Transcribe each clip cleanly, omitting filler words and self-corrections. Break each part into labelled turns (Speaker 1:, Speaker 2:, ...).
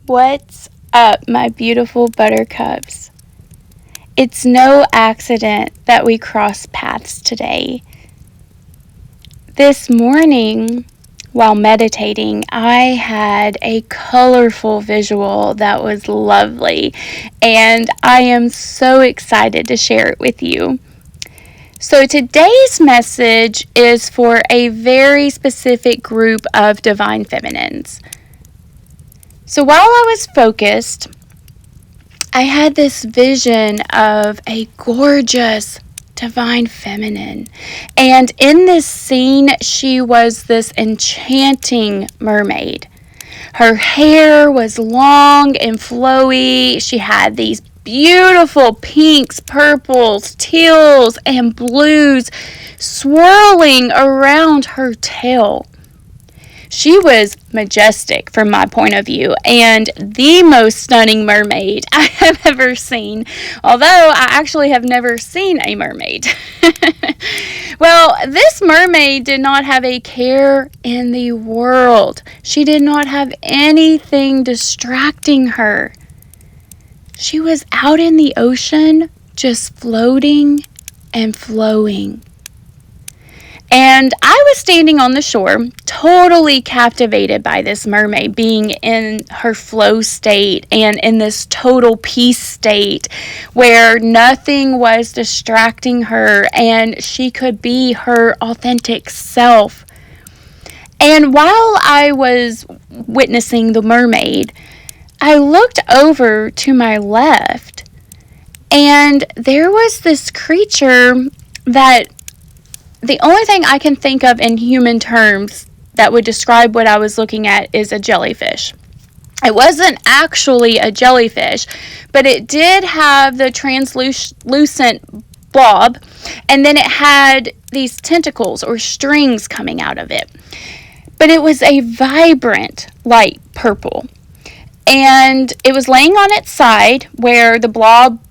Speaker 1: What's up, my beautiful buttercups? It's no accident that we cross paths today. This morning, while meditating, I had a colorful visual that was lovely, and I am so excited to share it with you. So today's message is for a very specific group of divine feminines. So while I was focused, I had this vision of a gorgeous divine feminine. And in this scene, she was this enchanting mermaid. Her hair was long and flowy. She had these beautiful pinks, purples, teals, and blues swirling around her tail. She was majestic from my point of view and the most stunning mermaid I have ever seen, although I actually have never seen a mermaid. Well, this mermaid did not have a care in the world. She did not have anything distracting her. She was out in the ocean just floating and flowing. And I was standing on the shore, totally captivated by this mermaid being in her flow state and in this total peace state where nothing was distracting her and she could be her authentic self. And while I was witnessing the mermaid, I looked over to my left and there was this creature that the only thing I can think of in human terms that would describe what I was looking at is a jellyfish. It wasn't actually a jellyfish, but it did have the translucent blob, and then it had these tentacles or strings coming out of it. But it was a vibrant light purple, and it was laying on its side where the blob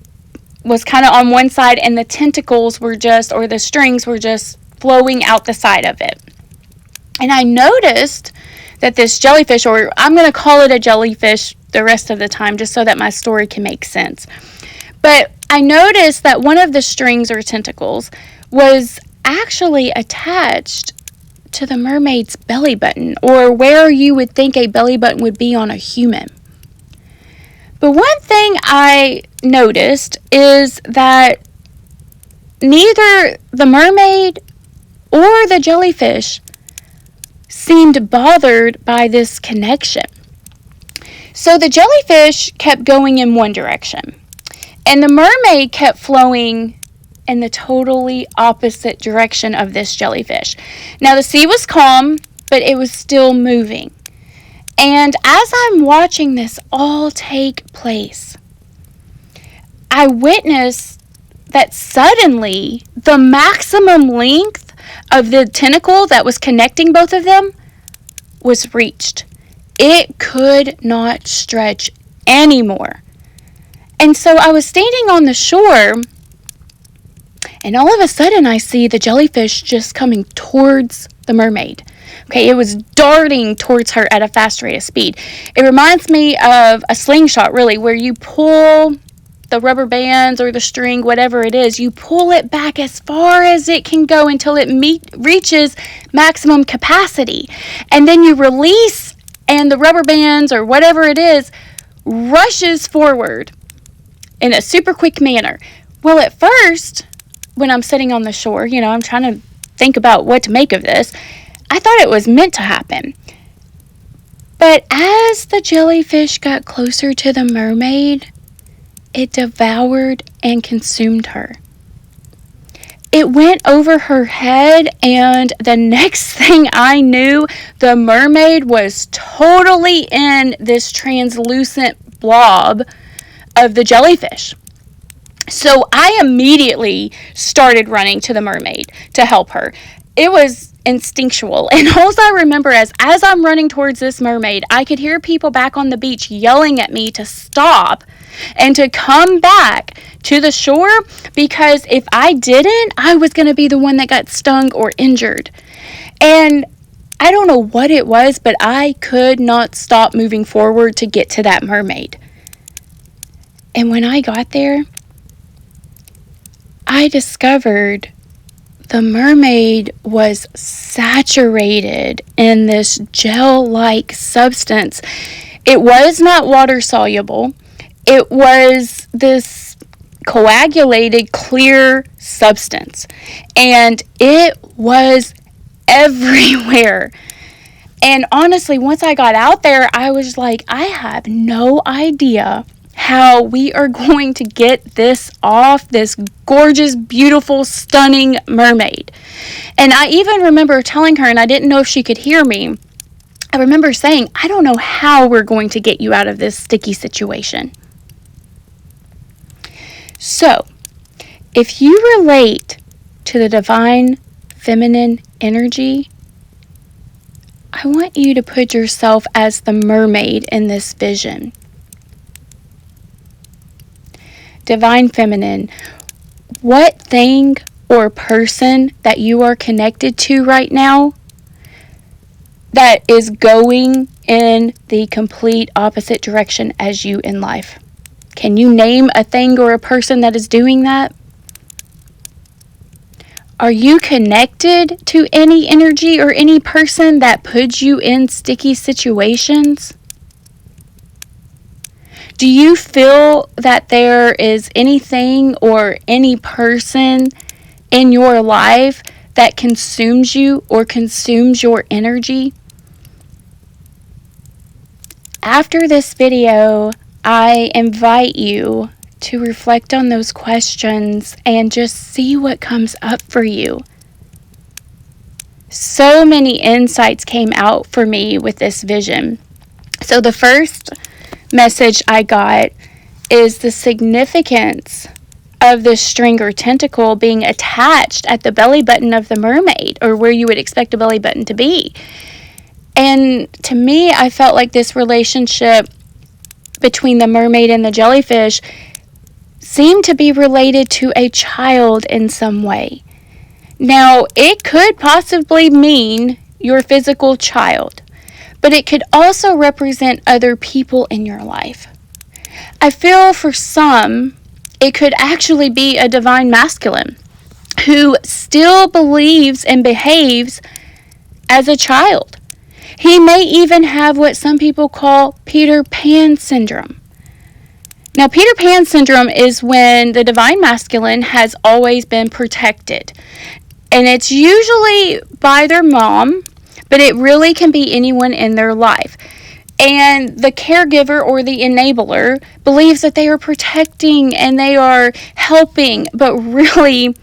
Speaker 1: was kind of on one side and the tentacles were just, or the strings were just flowing out the side of it. And I noticed that this jellyfish, or I'm going to call it a jellyfish the rest of the time just so that my story can make sense. But I noticed that one of the strings or tentacles was actually attached to the mermaid's belly button, or where you would think a belly button would be on a human. But one thing I noticed is that neither the mermaid or the jellyfish seemed bothered by this connection. So the jellyfish kept going in one direction, and the mermaid kept flowing in the totally opposite direction of this jellyfish. Now the sea was calm, but it was still moving. And as I'm watching this all take place, I witnessed that suddenly the maximum length of the tentacle that was connecting both of them was reached. It could not stretch anymore. And so I was standing on the shore, and all of a sudden I see the jellyfish just coming towards the mermaid. Okay, it was darting towards her at a fast rate of speed. It reminds me of a slingshot, really, where you pull the rubber bands or the string, whatever it is, you pull it back as far as it can go until it reaches maximum capacity. And then you release, and the rubber bands or whatever it is rushes forward in a super quick manner. Well, at first, when I'm sitting on the shore, I'm trying to think about what to make of this. I thought it was meant to happen. But as the jellyfish got closer to the mermaid, it devoured and consumed her. It went over her head, and the next thing I knew, the mermaid was totally in this translucent blob of the jellyfish. So I immediately started running to the mermaid to help her. It was instinctual, and all I remember is as I'm running towards this mermaid, I could hear people back on the beach yelling at me to stop and to come back to the shore, because if I didn't, I was going to be the one that got stung or injured. And I don't know what it was, but I could not stop moving forward to get to that mermaid. And when I got there, I discovered the mermaid was saturated in this gel-like substance. It was not water soluble. It was this coagulated clear substance, and it was everywhere. And honestly, once I got out there, I was like, I have no idea how we are going to get this off, this gorgeous, beautiful, stunning mermaid. And I even remember telling her, and I didn't know if she could hear me, I remember saying, I don't know how we're going to get you out of this sticky situation. So, if you relate to the divine feminine energy, I want you to put yourself as the mermaid in this vision. Divine feminine, what thing or person that you are connected to right now that is going in the complete opposite direction as you in life? Can you name a thing or a person that is doing that? Are you connected to any energy or any person that puts you in sticky situations? Do you feel that there is anything or any person in your life that consumes you or consumes your energy? After this video, I invite you to reflect on those questions and just see what comes up for you. So many insights came out for me with this vision. So the first message I got is the significance of this string or tentacle being attached at the belly button of the mermaid, or where you would expect a belly button to be. And to me, I felt like this relationship between the mermaid and the jellyfish seemed to be related to a child in some way. Now, it could possibly mean your physical child, but it could also represent other people in your life. I feel for some, it could actually be a divine masculine who still believes and behaves as a child. He may even have what some people call Peter Pan syndrome. Now, Peter Pan syndrome is when the divine masculine has always been protected. And it's usually by their mom, but it really can be anyone in their life. And the caregiver or the enabler believes that they are protecting and they are helping, but really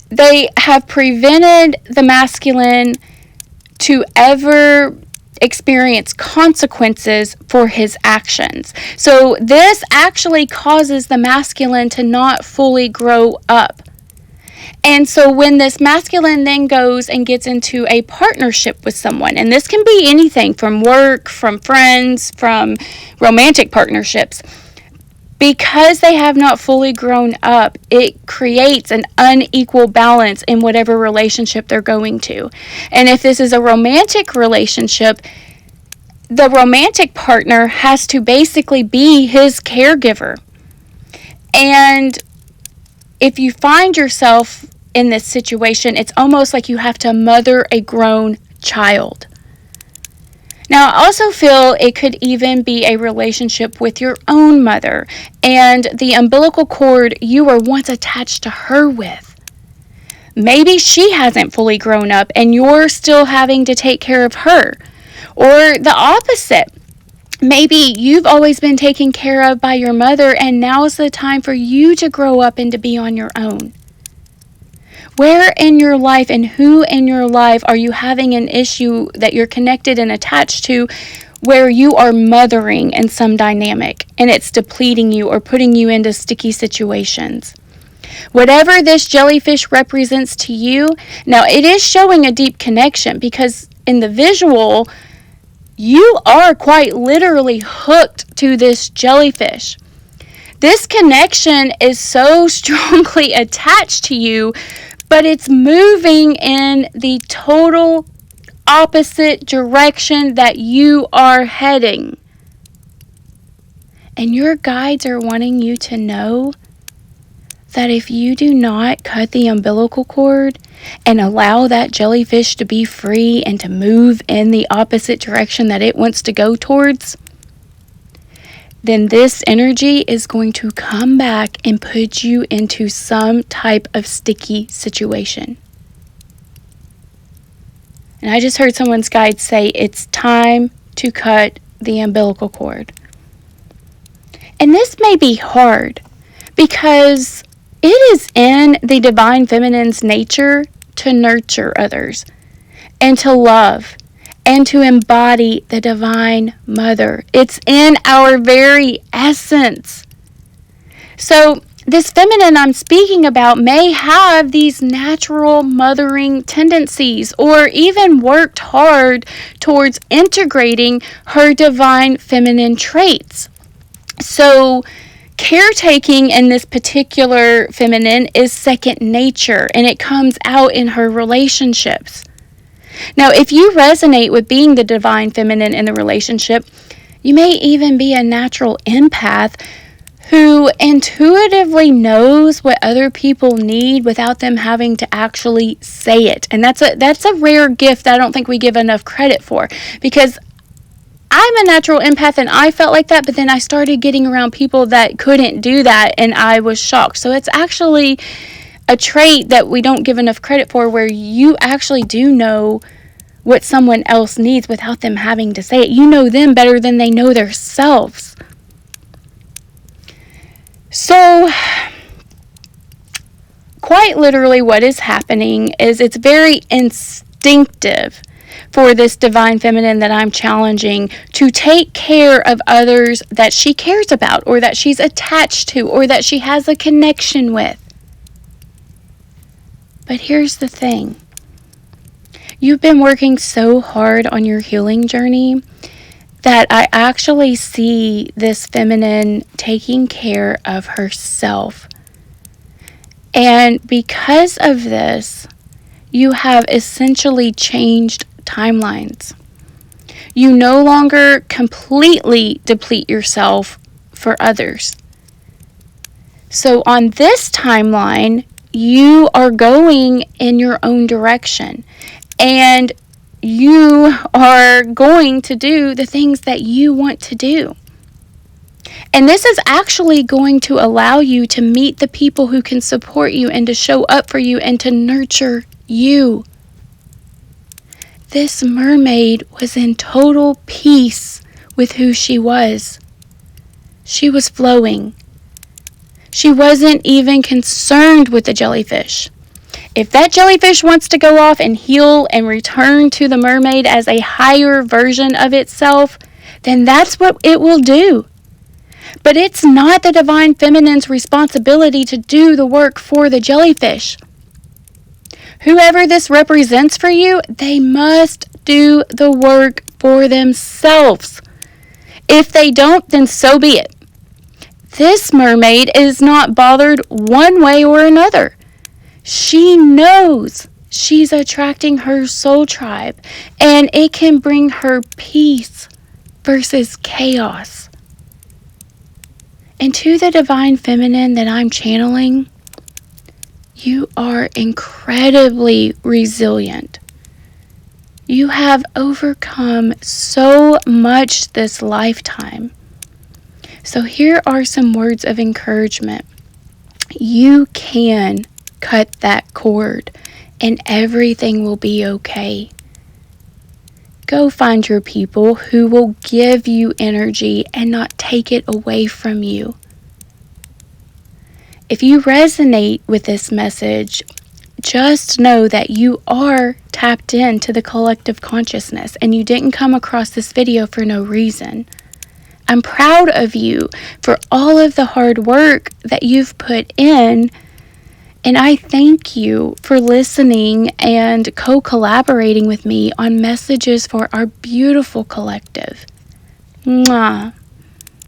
Speaker 1: they have prevented the masculine to ever experience consequences for his actions. So this actually causes the masculine to not fully grow up. And so when this masculine then goes and gets into a partnership with someone, and this can be anything from work, from friends, from romantic partnerships, because they have not fully grown up, it creates an unequal balance in whatever relationship they're going to. And if this is a romantic relationship, the romantic partner has to basically be his caregiver. And if you find yourself in this situation, it's almost like you have to mother a grown child. Now, I also feel it could even be a relationship with your own mother and the umbilical cord you were once attached to her with. Maybe she hasn't fully grown up and you're still having to take care of her. Or the opposite. Maybe you've always been taken care of by your mother and now's the time for you to grow up and to be on your own. Where in your life and who in your life are you having an issue that you're connected and attached to where you are mothering in some dynamic and it's depleting you or putting you into sticky situations? Whatever this jellyfish represents to you, now it is showing a deep connection because in the visual, you are quite literally hooked to this jellyfish. This connection is so strongly attached to you, but it's moving in the total opposite direction that you are heading. And your guides are wanting you to know that if you do not cut the umbilical cord and allow that jellyfish to be free and to move in the opposite direction that it wants to go towards, then this energy is going to come back and put you into some type of sticky situation. And I just heard someone's guide say it's time to cut the umbilical cord. And this may be hard because it is in the divine feminine's nature to nurture others and to love and to embody the divine mother. It's in our very essence. So this feminine I'm speaking about may have these natural mothering tendencies or even worked hard towards integrating her divine feminine traits. So caretaking in this particular feminine is second nature, and it comes out in her relationships. Now, if you resonate with being the divine feminine in the relationship, you may even be a natural empath who intuitively knows what other people need without them having to actually say it. And that's a rare gift that I don't think we give enough credit for, because I'm a natural empath and I felt like that, but then I started getting around people that couldn't do that and I was shocked. So it's actually a trait that we don't give enough credit for, where you actually do know what someone else needs without them having to say it. You know them better than they know themselves. So quite literally what is happening is it's very instinctive for this divine feminine that I'm challenging to take care of others that she cares about or that she's attached to or that she has a connection with. But here's the thing. You've been working so hard on your healing journey that I actually see this feminine taking care of herself. And because of this, you have essentially changed timelines. You no longer completely deplete yourself for others. So on this timeline, you are going in your own direction, and you are going to do the things that you want to do. And this is actually going to allow you to meet the people who can support you and to show up for you and to nurture you. This mermaid was in total peace with who she was. She was flowing. She wasn't even concerned with the jellyfish. If that jellyfish wants to go off and heal and return to the mermaid as a higher version of itself, then that's what it will do. But it's not the divine feminine's responsibility to do the work for the jellyfish. Whoever this represents for you, they must do the work for themselves. If they don't, then so be it. This mermaid is not bothered one way or another. She knows she's attracting her soul tribe, and it can bring her peace versus chaos. And to the divine feminine that I'm channeling, you are incredibly resilient. You have overcome so much this lifetime. So here are some words of encouragement. You can cut that cord and everything will be okay. Go find your people who will give you energy and not take it away from you. If you resonate with this message, just know that you are tapped into the collective consciousness and you didn't come across this video for no reason. I'm proud of you for all of the hard work that you've put in, and I thank you for listening and co-collaborating with me on messages for our beautiful collective. Mwah.